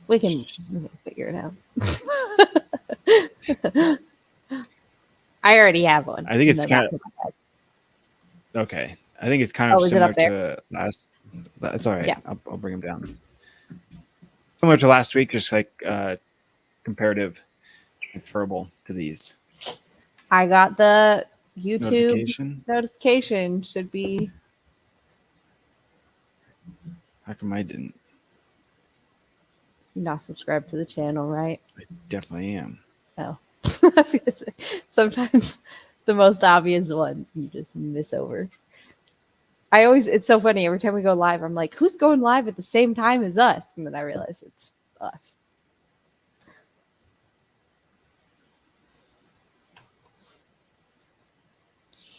We can figure it out. I already have one. I think in it's the kind back of my bag. of okay. I think it's kind of Oh, is it similar up there? to last. That's all right. Yeah. I'll bring them down. Similar to last week, just like comparative, transferable to these. I got the YouTube Notification. notification. Should be How come I didn't? not subscribed to the channel, right? I definitely am. Oh. Sometimes the most obvious ones you just miss over. It's so funny. Every time we go live, I'm like, who's going live at the same time as us? And then I realize it's us.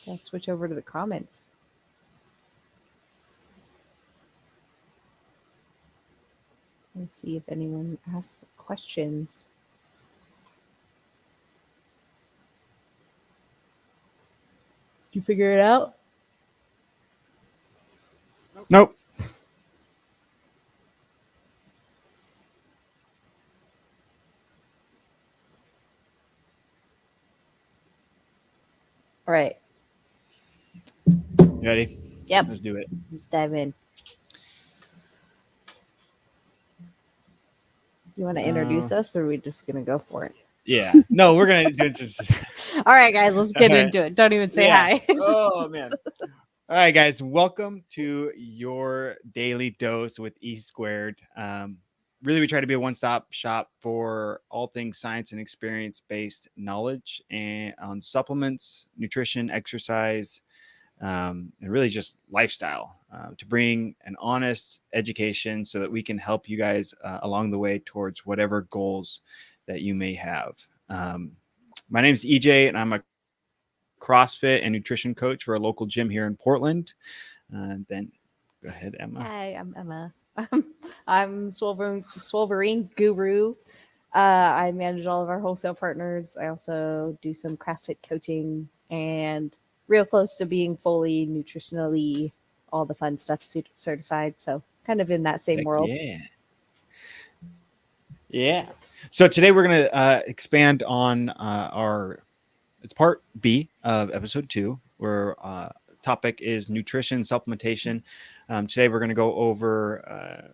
I'll switch over to the comments. Let's see if anyone has questions. Did you figure it out? Nope. All right. You ready? Yep. Let's do it. Let's dive in. You want to introduce us, or are we just gonna go for it? Yeah. No, we're gonna do it. All right, guys, let's get into it. Don't even say Yeah. hi. Oh man. All right, guys. Welcome to your daily dose with E Squared. Really, we try to be a one-stop shop for all things science and experience-based knowledge and on supplements, nutrition, exercise, and really just lifestyle to bring an honest education so that we can help you guys along the way towards whatever goals that you may have. My name is EJ, and I'm a CrossFit and nutrition coach for a local gym here in Portland. Then go ahead, Emma. Hi, I'm Emma. I'm Swolverine Guru. I manage all of our wholesale partners. I also do some CrossFit coaching and real close to being fully nutritionally all the fun stuff certified. So kind of in that same Heck world. yeah. Yeah. So today we're going to expand on it's part B of episode 2, where topic is nutrition supplementation. Today we're going to go over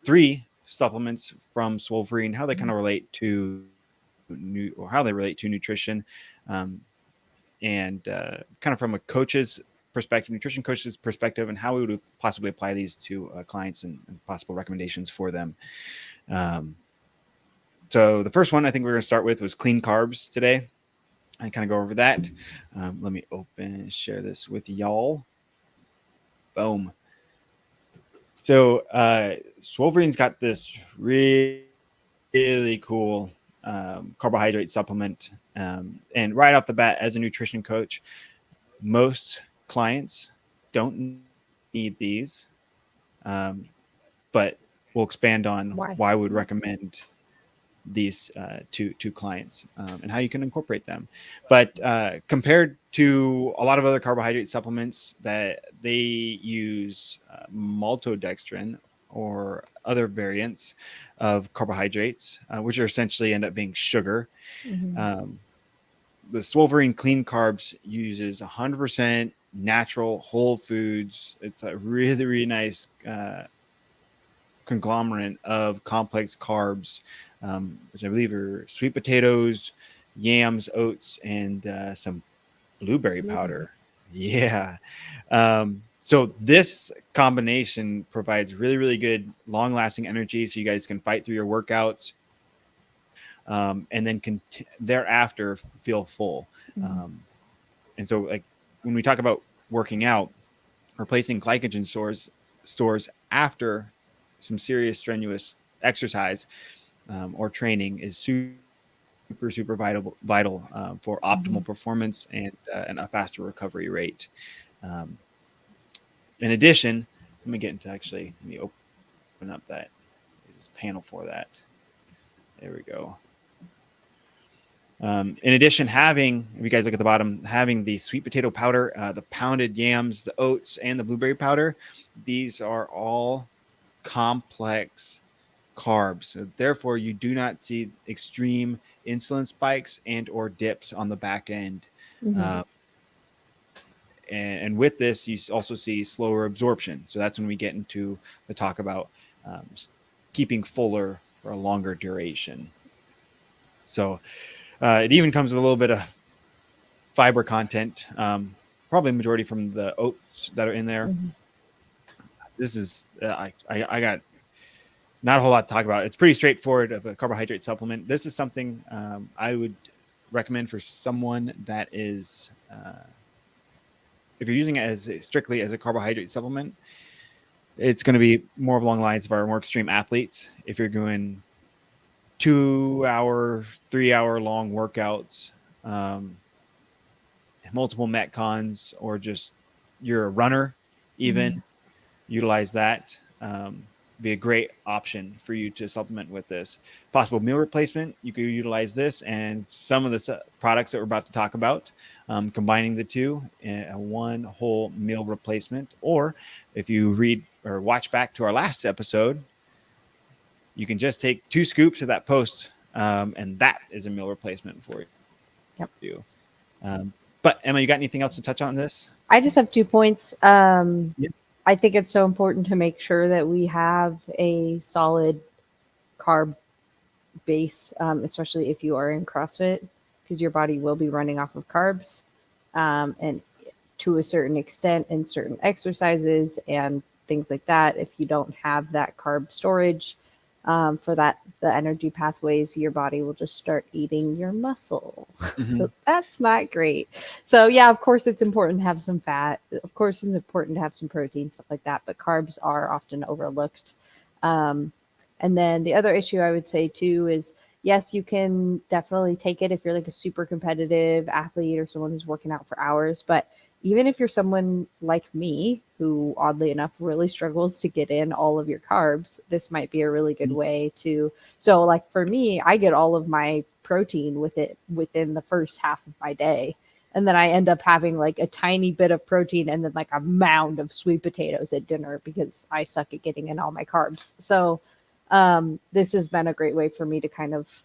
3 supplements from Swolverine, how they kind of relate to how they relate to nutrition, and kind of from a coach's perspective, nutrition coach's perspective, and how we would possibly apply these to clients and possible recommendations for them. So the first one I think we're going to start with was clean carbs today. I kind of go over that. Let me share this with y'all. Boom. So Swolverine's got this really cool carbohydrate supplement. And right off the bat, as a nutrition coach, most clients don't need these, but we'll expand on why we would recommend these to clients and how you can incorporate them. But compared to a lot of other carbohydrate supplements that they use maltodextrin or other variants of carbohydrates, which are essentially end up being sugar. Mm-hmm. The Swolverine Clean Carbs uses 100% natural whole foods. It's a really, really nice conglomerate of complex carbs, which I believe are sweet potatoes, yams, oats, and some blueberry powder. Yeah. So this combination provides really, really good long-lasting energy so you guys can fight through your workouts and then thereafter feel full. And so like when we talk about working out, replacing glycogen stores after some serious strenuous exercise or training is super vital for optimal performance and a faster recovery rate. In addition, let me open up this panel for that. There we go. In addition, if you guys look at the bottom, having the sweet potato powder, the pounded yams, the oats, and the blueberry powder, these are all complex carbs. So therefore, you do not see extreme insulin spikes and or dips on the back end. Mm-hmm. Uh, and with this, you also see slower absorption. So that's when we get into the talk about um, keeping fuller for a longer duration. So it even comes with a little bit of fiber content, probably majority from the oats that are in there. Mm-hmm. This is I got not a whole lot to talk about. It's pretty straightforward of a carbohydrate supplement. This is something I would recommend for someone that is if you're using it as strictly as a carbohydrate supplement, it's going to be more along the lines of our more extreme athletes. If you're doing 2 hour, 3 hour long workouts, um, multiple metcons, or just you're a runner, even utilize that. Be a great option for you to supplement with this. Possible meal replacement, you could utilize this and some of the products that we're about to talk about, combining the two in a one whole meal replacement. Or if you read or watch back to our last episode, you can just take 2 scoops of that post, and that is a meal replacement for Yep. you. But Emma, you got anything else to touch on this? I just have 2 points. Yeah. I think it's so important to make sure that we have a solid carb base, especially if you are in CrossFit, because your body will be running off of carbs, and to a certain extent in certain exercises and things like that. If you don't have that carb storage for that, the energy pathways, your body will just start eating your muscle. Mm-hmm. So that's not great. So yeah, of course it's important to have some fat. Of course it's important to have some protein, stuff like that. But carbs are often overlooked. Um, and then the other issue I would say too is, yes, you can definitely take it if you're like a super competitive athlete or someone who's working out for hours. But even if you're someone like me, who oddly enough really struggles to get in all of your carbs, this might be a really good way to. So, like for me, I get all of my protein with it within the first half of my day. And then I end up having like a tiny bit of protein and then like a mound of sweet potatoes at dinner because I suck at getting in all my carbs. So, this has been a great way for me to kind of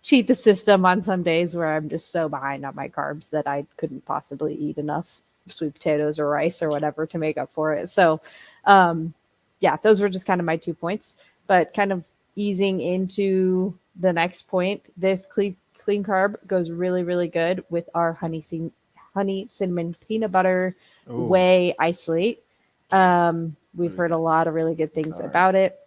cheat the system on some days where I'm just so behind on my carbs that I couldn't possibly eat enough sweet potatoes or rice or whatever to make up for it. So, yeah, those were just kind of my 2 points. But kind of easing into the next point, this clean carb goes really, really good with our honey cinnamon peanut butter Oh, whey isolate. We've heard a lot of really good things about it.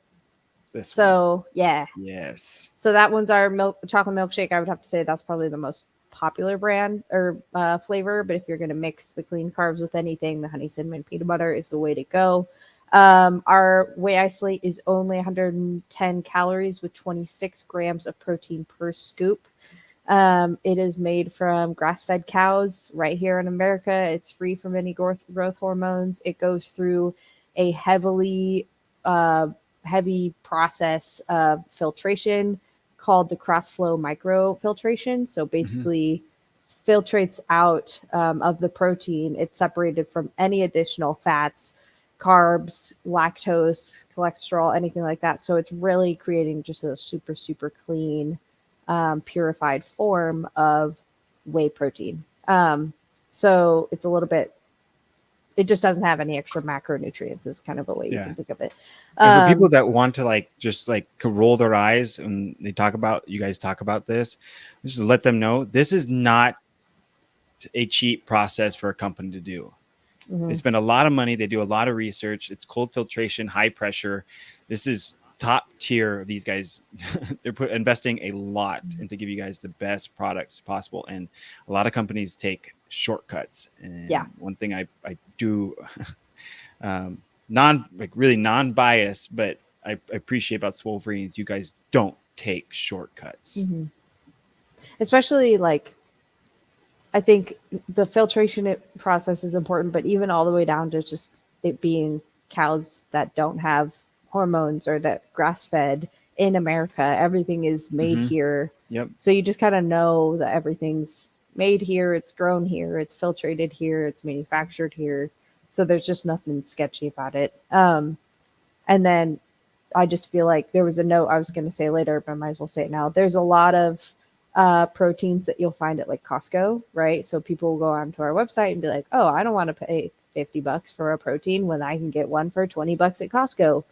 this one. So yeah, Yes. so that one's our chocolate milkshake. I would have to say that's probably the most popular brand or flavor. But if you're going to mix the clean carbs with anything, the honey cinnamon peanut butter is the way to go. Our whey isolate is only 110 calories with 26 grams of protein per scoop. It is made from grass-fed cows right here in America. It's free from any growth hormones. It goes through a uh, heavy process of filtration called the cross-flow microfiltration. So Mm-hmm. basically, filtrates out of the protein. It's separated from any additional fats, carbs, lactose, cholesterol, anything like that. So it's really creating just a super, super clean, purified form of whey protein. So it's a little bit, it just doesn't have any extra macronutrients, is kind of a way you Yeah. can think of it. And for people Um, that want to like just like roll their eyes and they talk about you guys talk about this, just let them know this is not a cheap process for a company to do. They mhm. spend a lot of money, they do a lot of research, it's cold filtration, high pressure. This is top tier of these guys. They're investing a lot into give you guys the best products possible. And a lot of companies take shortcuts. Yeah. And one thing I do non like really non-biased, but I appreciate about Swolverines, you guys don't take shortcuts. Mhm. Especially like, I think the filtration process is important, but even all the way down to just it being cows that don't have hormones or that grass fed in America, everything is made Mm-hmm. here. Yep. So you just kind of know that everything's made here, it's grown here, it's filtrated here, it's manufactured here. So there's just nothing sketchy about it. And then I just feel like there was a note I was going to say later, but I might as well say it now. There's a lot of proteins that you'll find at like Costco, right? So people will go onto our website and be like, oh, I don't want to pay $50 for a protein when I can get one for $20 at Costco.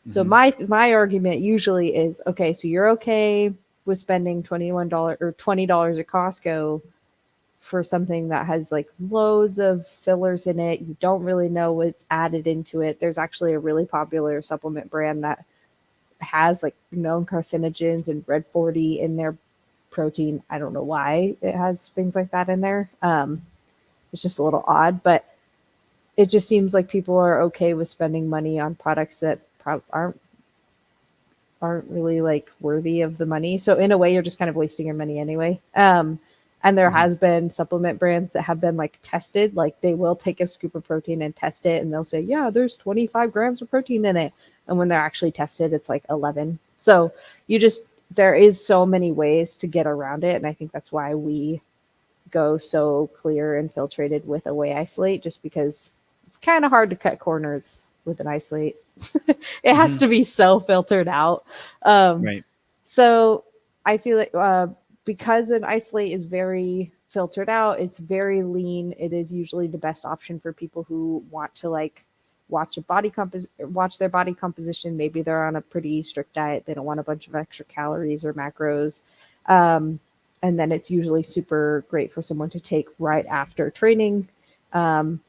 So Mm-hmm. my argument usually is, okay, so you're okay with spending $21 or $20 at Costco for something that has like loads of fillers in it. You don't really know what's added into it. There's actually a really popular supplement brand that has like known carcinogens and red 40 in their protein. I don't know why it has things like that in there. It's just a little odd, but it just seems like people are okay with spending money on products that aren't really like worthy of the money. So in a way, you're just kind of wasting your money anyway. And there Mm-hmm. has been supplement brands that have been like tested, like they will take a scoop of protein and test it, and they'll say, yeah, there's 25 grams of protein in it. And when they're actually tested, it's like 11. So there is so many ways to get around it. And I think that's why we go so clear and filtrated with a whey isolate, just because it's kind of hard to cut corners with an isolate. It has Mm-hmm. to be so filtered out. Um, Right. so I feel like because an isolate is very filtered out, it's very lean. It is usually the best option for people who want to like watch their body composition. Maybe they're on a pretty strict diet. They don't want a bunch of extra calories or macros. Um, and then it's usually super great for someone to take right after training,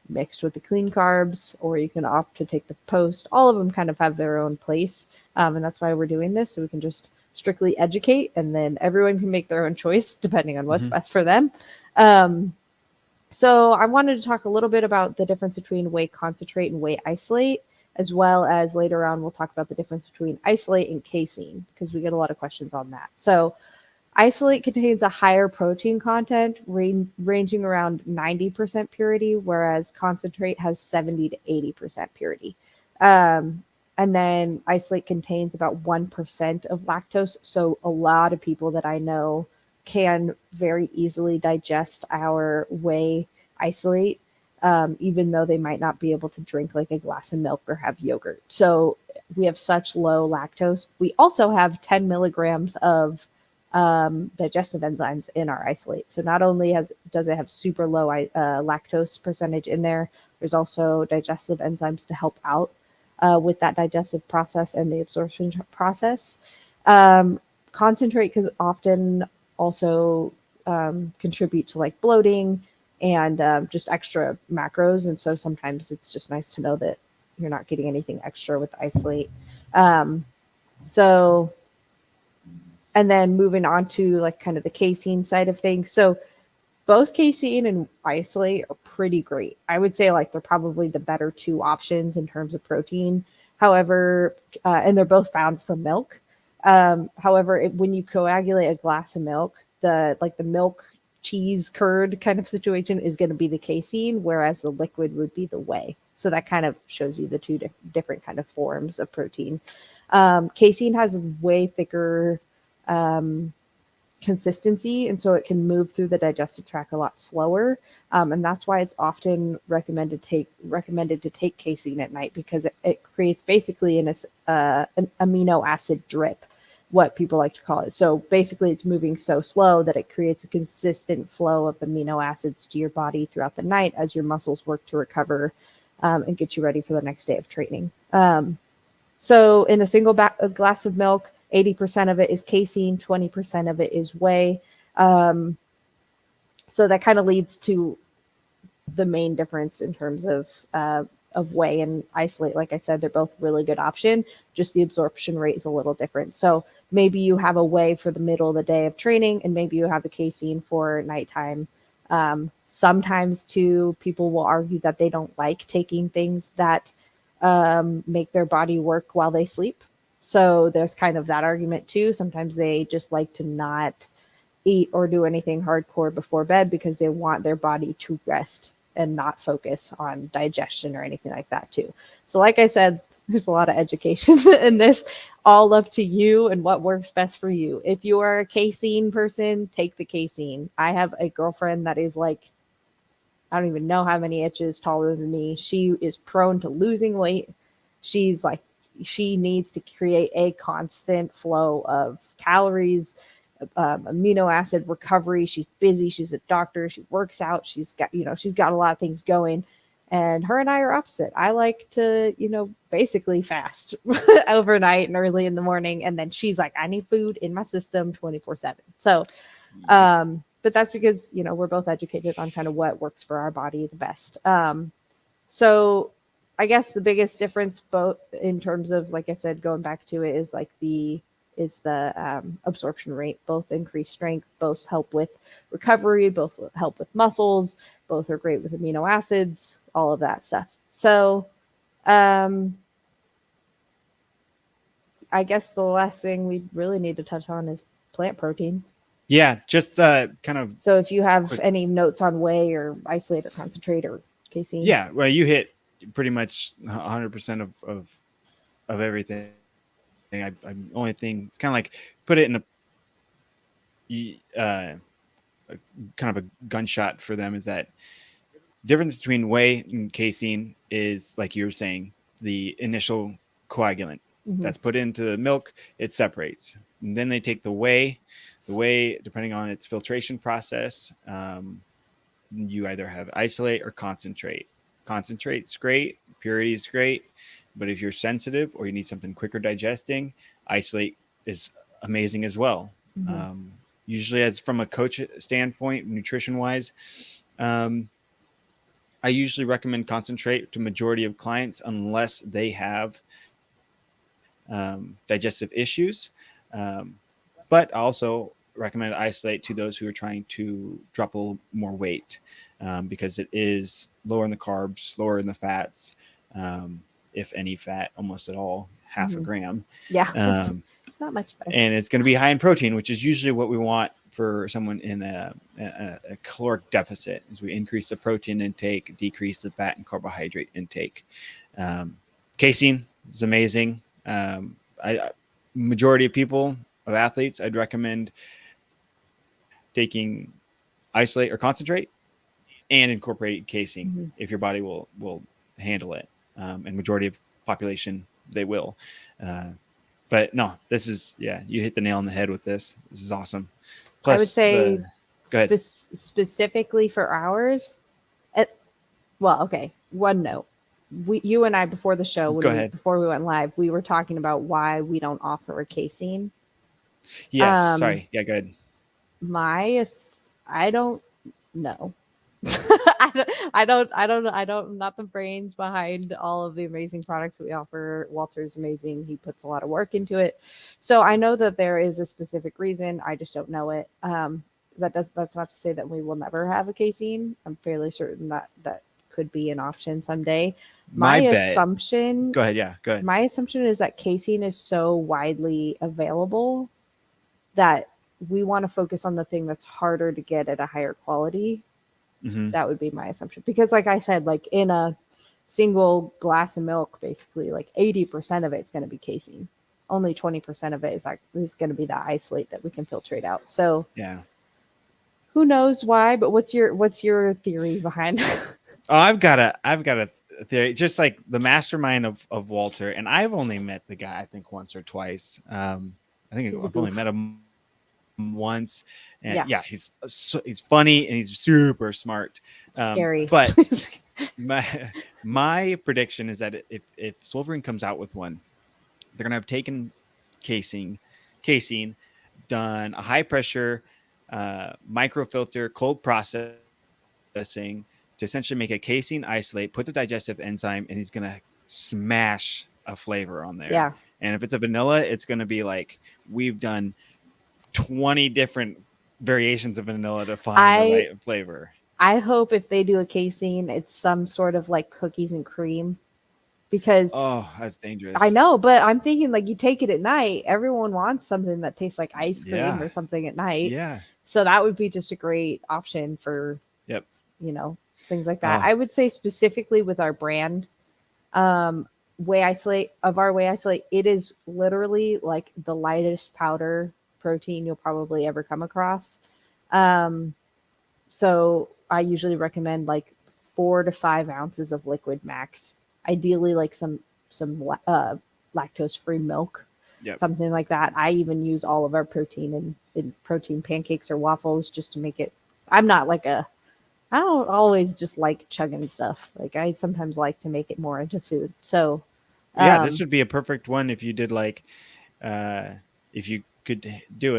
mixed with the clean carbs, or you can opt to take the post. All of them kind of have their own place. And that's why we're doing this. So we can just strictly educate, and then everyone can make their own choice depending on what's Mm-hmm. best for them. Um, so I wanted to talk a little bit about the difference between whey concentrate and whey isolate, as well as later on we'll talk about the difference between isolate and casein, because we get a lot of questions on that. So isolate contains a higher protein content, ranging around 90% purity, whereas concentrate has 70 to 80% purity. Um, and then isolate contains about 1% of lactose. So a lot of people that I know can very easily digest our whey isolate, even though they might not be able to drink like a glass of milk or have yogurt. So we have such low lactose. We also have 10 milligrams of digestive enzymes in our isolate. So not only does it have super low lactose percentage in there, there's also digestive enzymes to help out with that digestive process and the absorption process. Concentrate can often also contribute to like bloating and just extra macros. And so sometimes it's just nice to know that you're not getting anything extra with isolate. Um, so and then moving on to like kind of the casein side of things. So both casein and isolate are pretty great. I would say like they're probably the better two options in terms of protein. However, and they're both found from milk. However, when you coagulate a glass of milk, the milk cheese curd kind of situation is going to be the casein, whereas the liquid would be the whey. So that kind of shows you the two different kind of forms of protein. Casein has way thicker um, consistency, and so it can move through the digestive tract a lot slower. And that's why it's often recommended to take casein at night, because it creates basically an amino acid drip, what people like to call it. So basically, it's moving so slow that it creates a consistent flow of amino acids to your body throughout the night as your muscles work to recover and get you ready for the next day of training. So in a single glass of milk, 80% of it is casein, 20% of it is whey. Um, so that kind of leads to the main difference in terms of whey and isolate. Like I said, they're both really good option. Just the absorption rate is a little different. So maybe you have a whey for the middle of the day of training, and maybe you have a casein for nighttime. Sometimes too, people will argue that they don't like taking things that make their body work while they sleep. So there's kind of that argument too. Sometimes they just like to not eat or do anything hardcore before bed because they want their body to rest and not focus on digestion or anything like that too. So like I said, there's a lot of education in this, all up to you and what works best for you. If you are a casein person, take the casein. I have a girlfriend that is like, I don't even know how many inches taller than me. She is prone to losing weight. She's like she needs to create a constant flow of calories, amino acid recovery. She's busy. She's a doctor. She works out. She's got a lot of things going. And her and I are opposite. I like to, basically fast overnight and early in the morning. And then she's like, I need food in my system 24/7. So, Yep. but that's because, we're both educated on kind of what works for our body the best. So I guess the biggest difference, both in terms of, like I said, going back to it, is like the absorption rate. Both increase strength, both help with recovery, both help with muscles, both are great with amino acids, all of that stuff. So um, I guess the last thing we really need to touch on is plant protein. Yeah, just kind of So if you have quick. any notes on whey or isolate or concentrate or casein. Yeah, well, you hit pretty much 100% of everything. I'm only thing. It's kind of like put it in a kind of a gunshot for them is that difference between whey and casein is, like you were saying, the initial coagulant Mm-hmm. that's put into the milk. It separates, and then they take the whey. The whey, depending on its filtration process, you either have isolate or concentrate. Concentrate's great, purity is great, but if you're sensitive or you need something quicker digesting, isolate is amazing as well. Mm-hmm. Usually, as from a coach standpoint, nutrition wise, um, I usually recommend concentrate to majority of clients unless they have digestive issues. But also recommend isolate to those who are trying to drop a little more weight because it is lower in the carbs, lower in the fats, if any fat, almost at all, half a Mm-hmm. gram. Yeah, Um, it's not much there. and it's going to be high in protein, which is usually what we want for someone in a caloric deficit. As we increase the protein intake, decrease the fat and carbohydrate intake. Um, Casein is amazing. Majority of people of athletes, I'd recommend taking isolate or concentrate and incorporate casein Mm-hmm. if your body will handle it. And majority of population they will. Uh, but no, this is you hit the nail on the head with this. This is awesome. I would Plus say the go ahead. specifically for ours. At, well, okay. One note: you and I before the show, Go ahead. before we went live, we were talking about why we don't offer a casein. Yes, Um, sorry. Yeah, go ahead. I don't know. I'm not the brains behind all of the amazing products that we offer. Walter's amazing. He puts a lot of work into it. So I know that there is a specific reason. I just don't know it. That's not to say that we will never have a casein. I'm fairly certain that could be an option someday. My My bet. assumption, Go ahead. Yeah, go ahead. my assumption is that casein is so widely available that we want to focus on the thing that's harder to get at a higher quality. Mm-hmm. That would be my assumption. Because like I said, like in a single glass of milk, basically like 80% of it's going to be casein. Only 20% of it is going to be that isolate that we can filtrate out. So Yeah. who knows why, but what's your theory behind Oh, I've got a theory, just like the mastermind of Walter, and I've only met the guy I think once or twice. I think He's a I've only met goof. him once, and Yeah, yeah, he's funny and he's super smart. it's scary. But my my prediction is that if Wolverine comes out with one, they're gonna have taken casing, casein, done a high pressure microfilter cold processing to essentially make a casein isolate, put the digestive enzyme, and he's gonna smash a flavor on there. Yeah. And if it's a vanilla, it's gonna be like we've done 20 different variations of vanilla to find the I right flavor. I hope if they do a casein, it's some sort of like cookies and cream because Oh, that's I dangerous. know, but I'm thinking like you take it at night, everyone wants something that tastes like ice cream Yeah. or something at night. Yeah. So that would be just a great option for, Yep. you know, things like that. Oh, I would say specifically with our brand, um, whey isolate, it is literally like the lightest powder protein you'll probably ever come across. Um, so I usually recommend like 4 to 5 ounces of liquid max. Ideally, like some lactose free milk, Yep. something like that. I even use all of our protein in protein pancakes or waffles just to make it. I'm not like a I don't always just like chugging stuff. Like I sometimes like to make it more into food. So, Yeah, this um, would be a perfect one if you did like, uh, if you could do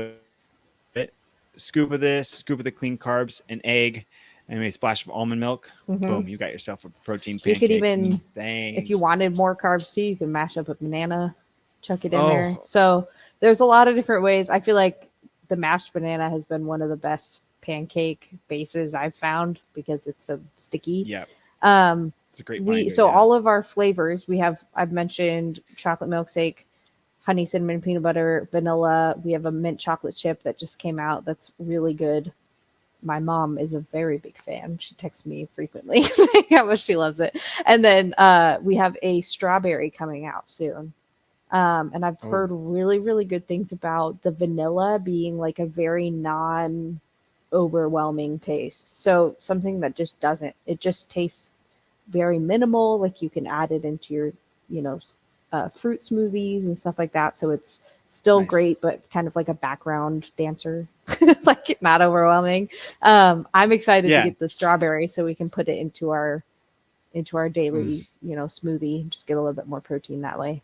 it, scoop of this, scoop of the clean carbs, an egg, and maybe a splash of almond milk. Boom, you mhm. got yourself a protein You could pancake. even, if Dang. you wanted more carbs too, you can mash up a banana, chuck it in there. Oh, So there's a lot of different ways. I feel like the mashed banana has been one of the best pancake bases I've found because it's so sticky. yeah, Um, it's a great we finder. so Yeah. all of our flavors we have. I've mentioned chocolate milk shake, honey cinnamon peanut butter, vanilla. We have a mint chocolate chip that just came out. That's really good. My mom is a very big fan. She texts me frequently saying how much she loves it. And then we have a strawberry coming out soon. And I've heard Oh, really, really good things about the vanilla being like a very non overwhelming taste. So something that just doesn't, it just tastes very minimal. Like you can add it into your, you know, fruit smoothies and stuff like that. So it's still nice. great, but kind of like a background dancer, like not overwhelming. I'm excited to Yeah. get the strawberry so we can put it into our Mm, daily, smoothie and just get a little bit more protein that way.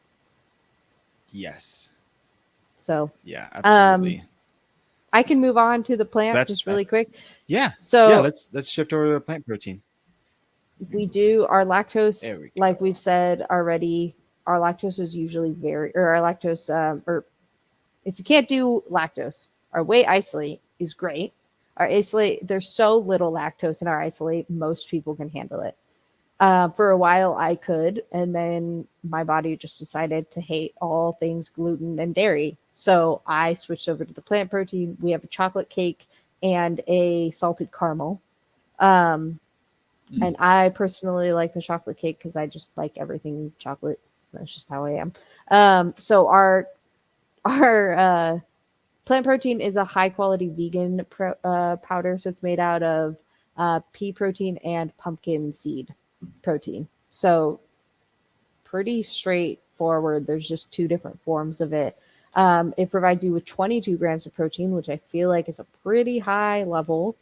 yes. So, Yeah. um, Absolutely. I can move on to the plant That's just really quick. yeah. Yeah. So, Let's shift over to the plant protein. we do our lactose, There we like we've go. said already. Our lactose is usually or our lactose, or if you can't do lactose, our whey isolate is great. Our isolate, there's so little lactose in our isolate, most people can handle it. For a while, I could, and then my body just decided to hate all things gluten and dairy. So I switched over to the plant protein. We have a chocolate cake and a salted caramel. Um, Mm. and I personally like the chocolate cake because I just like everything chocolate. That's just how I am. So our plant protein is a high quality vegan powder. So it's made out of pea protein and pumpkin seed protein. So pretty straightforward. There's just two different forms of it. It provides you with 22 grams of protein, which I feel like is a pretty high level.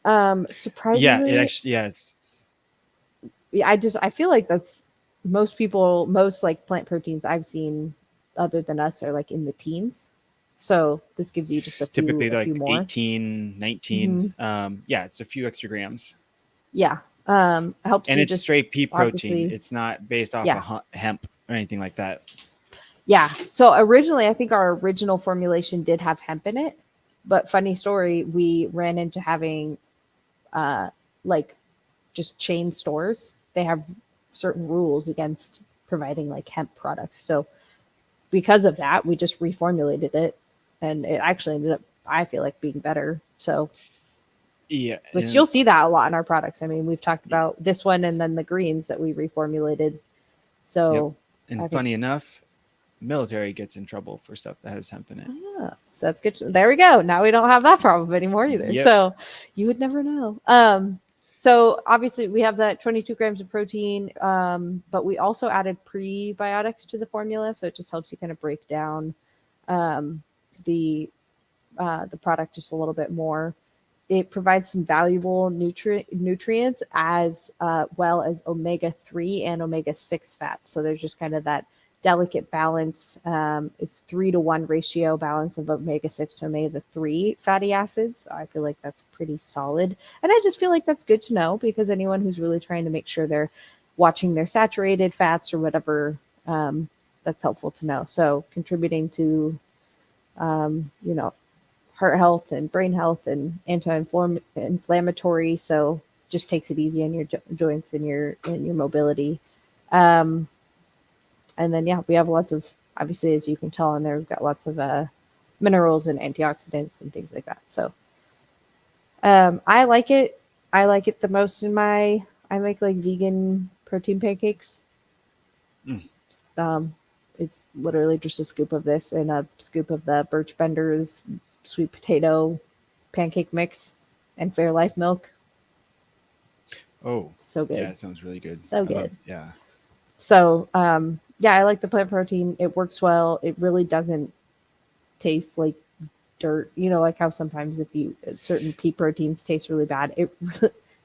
Yeah. It Surprisingly, actually. Yeah. It's I feel like that's most people, most like plant proteins I've seen other than us are like in the teens. So this gives you just typically a few like more. 18, 19. Hmm. Yeah. It's a few extra grams, Yeah. Helps and you it's just straight pea protein. obviously, It's not based off yeah. of hemp or anything like that. Yeah. So originally, I think our original formulation did have hemp in it, but funny story, we ran into having uh, like just chain stores. They have certain rules against providing like hemp products. So because of that, we just reformulated it, and it actually ended up, I feel like, being better. So, Yeah. which And you'll see that a lot in our products. I mean, we've talked about this one and then the greens that we reformulated. yep. So, And I think funny enough, military gets in trouble for stuff that has hemp in it. So that's good. There we go. Now we don't have that problem anymore either. Yep. So you would never know. So obviously we have that 22 grams of protein, but we also added prebiotics to the formula, so it just helps you kind of break down um, the the product just a little bit more. It provides some valuable nutrients as well as omega 3 and omega 6 fats. So there's just kind of that delicate balance. It's 3-to-1 ratio balance of omega 6 to omega 3 fatty acids. I feel like that's pretty solid. And I just feel like that's good to know because anyone who's really trying to make sure they're watching their saturated fats or whatever, that's helpful to know. So contributing to, you know, heart health and brain health and anti-inflammatory. So just takes it easy on your joints and your mobility. Um, and then yeah, we have lots of, obviously, as you can tell in there, we've got lots of minerals and antioxidants and things like that. So I like it. I like it the most in my. I make like vegan protein pancakes. Mm. Um, it's literally just a scoop of this and a scoop of the Birch Benders sweet potato pancake mix and Fairlife milk. Oh, So yeah. good. It sounds really good. So I love. good. Yeah. So Yeah, I like the plant protein. It works well. It really doesn't taste like dirt. You know, like how sometimes if you certain pea proteins taste really bad.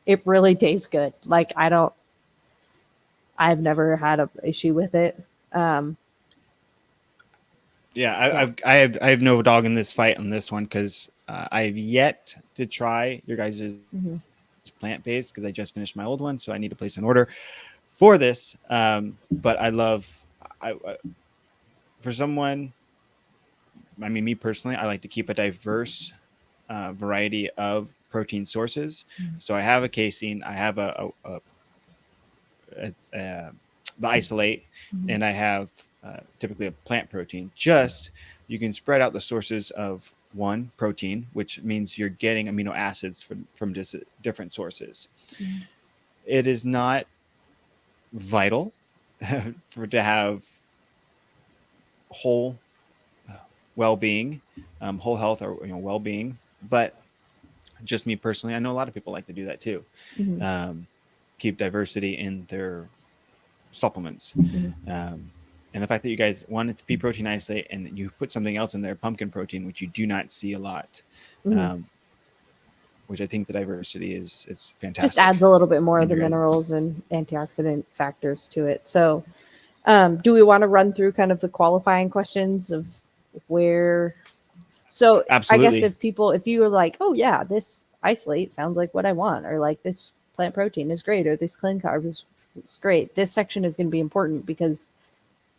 It really tastes good. Like I've never had a issue with it. Um, Yeah, yeah. I have no dog in this fight on this one because I have yet to try your guys' Hmm. plant based because I just finished my old one, so I need to place an order for this. But I love for someone. I mean, me personally, I like to keep a diverse variety of protein sources. So I have a casein, I have a the isolate, Hmm. and I have typically a plant protein. Just you can spread out the sources of one protein, which means you're getting amino acids from different sources. Hmm. It is not vital for to have whole well-being, whole health, or well-being. But just me personally, I know a lot of people like to do that too. Hmm. Um, keep diversity in their supplements. Hmm. Um, and the fact that you guys one, it's pea protein isolate, and you put something else in there, pumpkin protein, which you do not see a lot. Hmm. Um, which I think the diversity is Just fantastic adds a little bit more in of the your guys. minerals and antioxidant factors to it. So, do we want to run through kind of the qualifying questions of where? So, I guess Absolutely. if you were like, oh yeah, this isolate sounds like what I want, or like this plant protein is great, or this clean carb is great, this section is going to be important because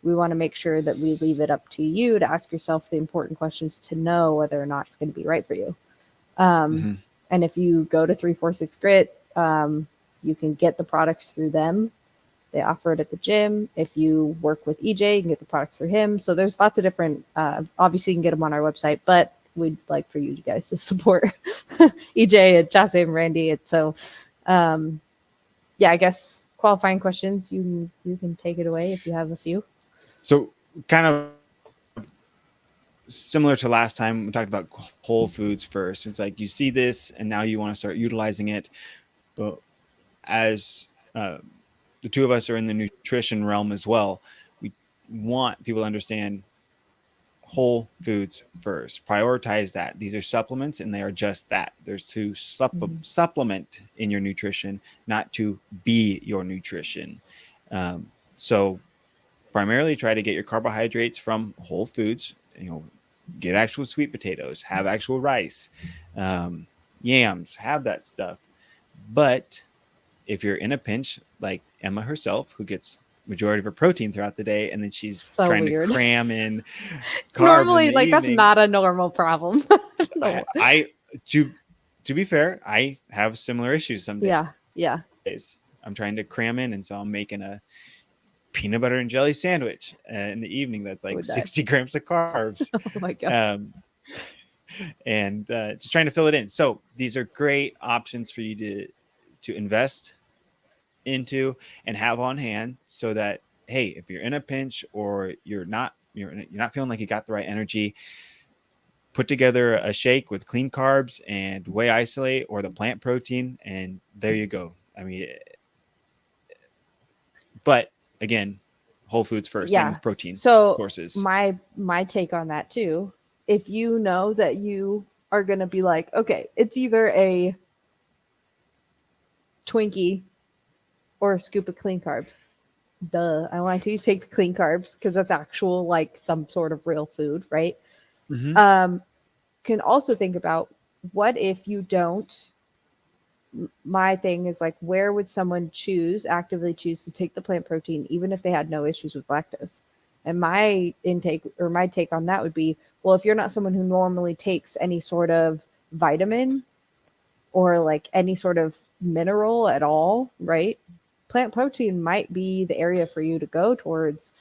we want to make sure that we leave it up to you to ask yourself the important questions to know whether or not it's going to be right for you. Um, Mm-hmm. and if you go to 346 Grit, you can get the products through them. They offer it at the gym. If you work with EJ, you can get the products through him. So there's lots of different, obviously, you can get them on our website, but we'd like for you guys to support EJ and Jesse and Randy. And so, um, yeah, I guess qualifying questions, you can take it away if you have a few. So kind of similar to last time, we talked about whole foods first. It's like you see this and now you want to start utilizing it. But as the two of us are in the nutrition realm as well, we want people to understand whole foods first. Prioritize that. These are supplements and they are just that. There's to Mm-hmm. supplement in your nutrition, not to be your nutrition. So primarily try to get your carbohydrates from whole foods, get actual sweet potatoes, have actual rice, um, yams, have that stuff. But if you're in a pinch, like Emma herself, who gets majority of her protein throughout the day, and then she's So trying to weird. cram in It's carbs in normally the like that's evening. not a normal problem. No. I to to be fair, I have similar issues some Yeah. days. Yeah. I'm trying to cram in, and so I'm making a peanut butter and jelly sandwich in the evening that's like I would 60 die. grams of carbs. Oh my god. Um, and just trying to fill it in. So these are great options for you to invest into and have on hand, so that hey, if you're in a pinch or you're not feeling like you got the right energy, put together a shake with clean carbs and whey isolate or the plant protein, and there you go. I mean, but again, whole foods first. Same Yeah. with protein So sources. my take on that too, if you know that you are going to be like, okay, it's either a Twinkie or a scoop of clean carbs. Duh, I want you to take the clean carbs because that's actual like some sort of real food, right? Mm-hmm. Um, can also think about what if you don't. My thing is like, where would someone actively choose to take the plant protein, even if they had no issues with lactose? And my intake or my take on that would be, well, if you're not someone who normally takes any sort of vitamin or like any sort of mineral at all, right? Plant protein might be the area for you to go towards,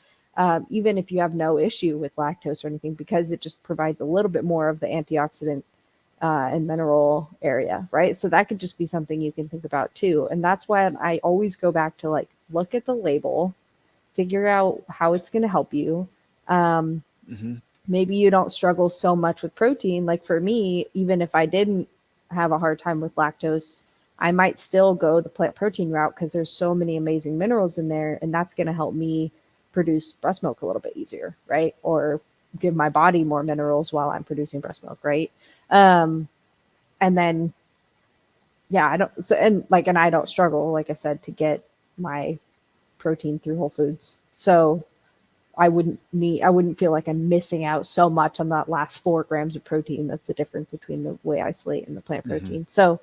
even if you have no issue with lactose or anything, because it just provides a little bit more of the antioxidant and mineral area, right? So that could just be something you can think about too. And that's why I always go back to like, look at the label, figure out how it's going to help you. Um, Mm-hmm. Maybe you don't struggle so much with protein. Like for me, even if I didn't have a hard time with lactose, I might still go the plant protein route because there's so many amazing minerals in there, and that's going to help me produce breast milk a little bit easier, right? Or give my body more minerals while I'm producing breast milk, right? Um, and then yeah, I don't so and like and I don't struggle, like I said, to get my protein through Whole Foods. So I wouldn't feel like I'm missing out so much on that last 4 grams of protein. That's the difference between the whey isolate and the plant Hmm. protein. So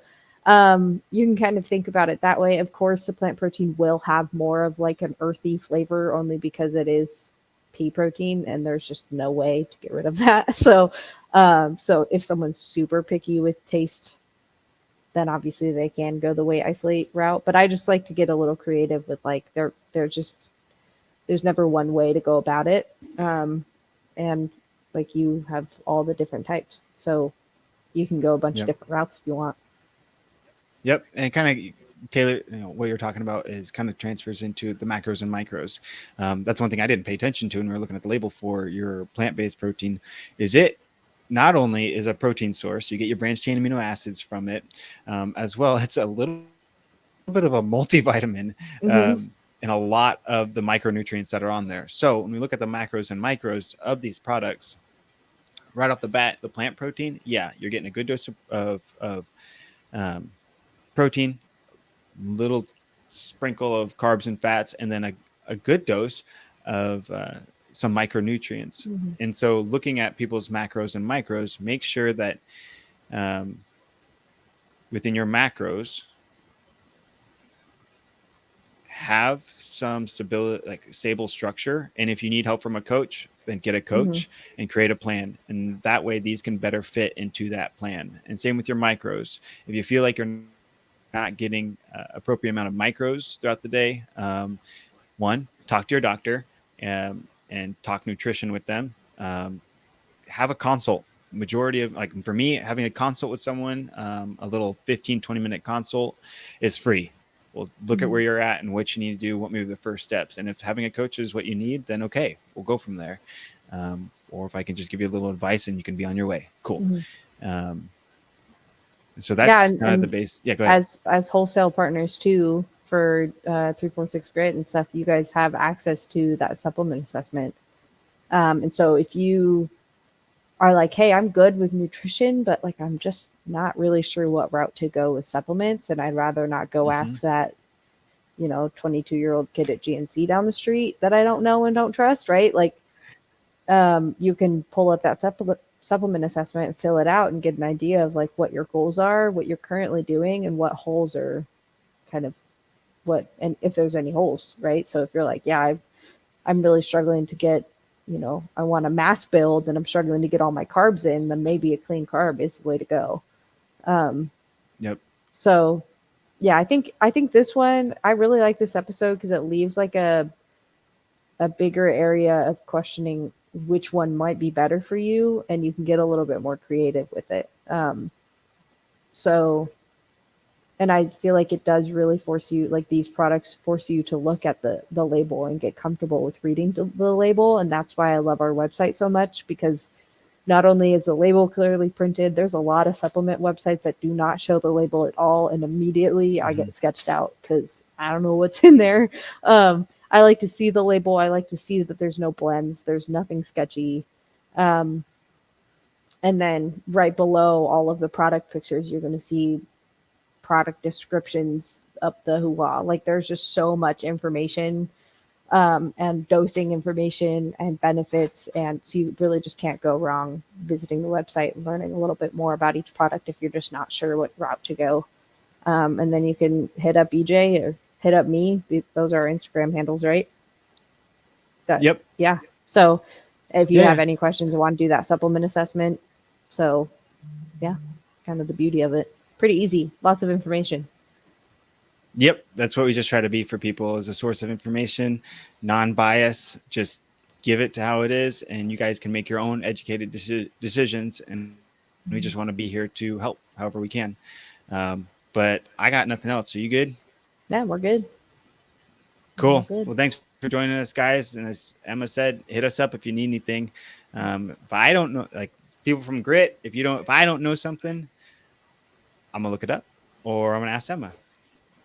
you can kind of think about it that way. Of course, the plant protein will have more of like an earthy flavor only because it is pea protein and there's just no way to get rid of that. So if someone's super picky with taste, then obviously they can go the whey isolate route. But I just like to get a little creative with like they're just there's never one way to go about it. And like you have all the different types. So you can go a bunch of Yep. different routes if you want. Yep. And kind of Taylor, what you're talking about is kind of transfers into the macros and micros. That's one thing I didn't pay attention to when we were looking at the label for your plant-based protein. Is it not only is a protein source, you get your branched chain amino acids from it, as well. It's a little bit of a multivitamin, Mm-hmm. and a lot of the micronutrients that are on there. So when we look at the macros and micros of these products, right off the bat, the plant protein, yeah, you're getting a good dose of um, protein, little sprinkle of carbs and fats, and then a good dose of some micronutrients. Mm-hmm. And so, looking at people's macros and micros, make sure that um, within your macros have some stability, like stable structure. And if you need help from a coach, then get a Mm-hmm. coach and create a plan. And that way, these can better fit into that plan. And same with your micros. If you feel like you're not getting appropriate amount of micros throughout the day, one, talk to your doctor and talk nutrition with them. Have a consult. Majority of, like, for me, having a consult with someone, a little 15-20 minute consult is free. We'll look at Mm-hmm. where you're at and what you need to do, what maybe the first steps. And if having a coach is what you need, then okay, we'll go from there. Or if I can just give you a little advice and you can be on your way, cool. Mm-hmm. um, so Yeah, that's kind of the and base. Yeah, go ahead. as wholesale partners too for 346 grit and stuff, you guys have access to that supplement assessment. And so if you are like, hey, I'm good with nutrition, but like I'm just not really sure what route to go with supplements, and I'd rather not go Hmm. ask that 22-year-old kid at GNC down the street that I don't know and don't trust, right? Like, you can pull up that supplement assessment and fill it out and get an idea of like what your goals are, what you're currently doing, and what holes are kind of and if there's any holes, right? So if you're like, yeah, I'm really struggling to get, I want a mass build and I'm struggling to get all my carbs in, then maybe a clean carb is the way to go. Um, Yep. so yeah, I think this one, I really like this episode because it leaves like a bigger area of questioning which one might be better for you, and you can get a little bit more creative with it. So and I feel like it does really force you, like these products force you to look at the label and get comfortable with reading the label. And that's why I love our website so much, because not only is the label clearly printed, there's a lot of supplement websites that do not show the label at all, and immediately I Hmm. get sketched out because I don't know what's in there. I like to see the label. I like to see that there's no blends, there's nothing sketchy. um, and then right below all of the product pictures, you're going to see product descriptions up the hoo-ha. Like there's just so much information, and dosing information and benefits, and so you really just can't go wrong visiting the website and learning a little bit more about each product if you're just not sure what route to go. And then you can hit up EJ or hit up me. Those are our Instagram handles, right? That Yep. Yeah. So if you have Yeah. any questions and want to do that supplement assessment, so yeah, it's kind of the beauty of it. Pretty easy, lots of information. Yep, that's what we just try to be for people, as a source of information, non-bias. Just give it to how it is, and you guys can make your own educated decisions. And we just want to be here to help however we can. But I got nothing else. Are you good? Yeah, we're good. Cool. We're Well, good. thanks for joining us, guys. And as Emma said, hit us up if you need anything. If I don't know, like, people from Grit, if I don't know something, I'm gonna look it up, or I'm gonna ask Emma.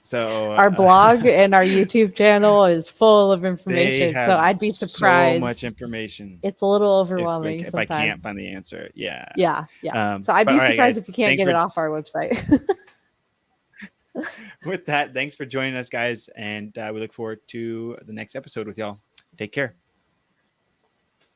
So Our blog and our YouTube channel is full of they information, so have I'd be so much surprised. information. It's a little If overwhelming if I sometimes. can't find the answer, yeah. Yeah, yeah. So I'd But be all right, surprised guys, if you can't thanks get for it off our website. with that. Thanks for joining us, guys, and we look forward to the next episode with y'all. Take care.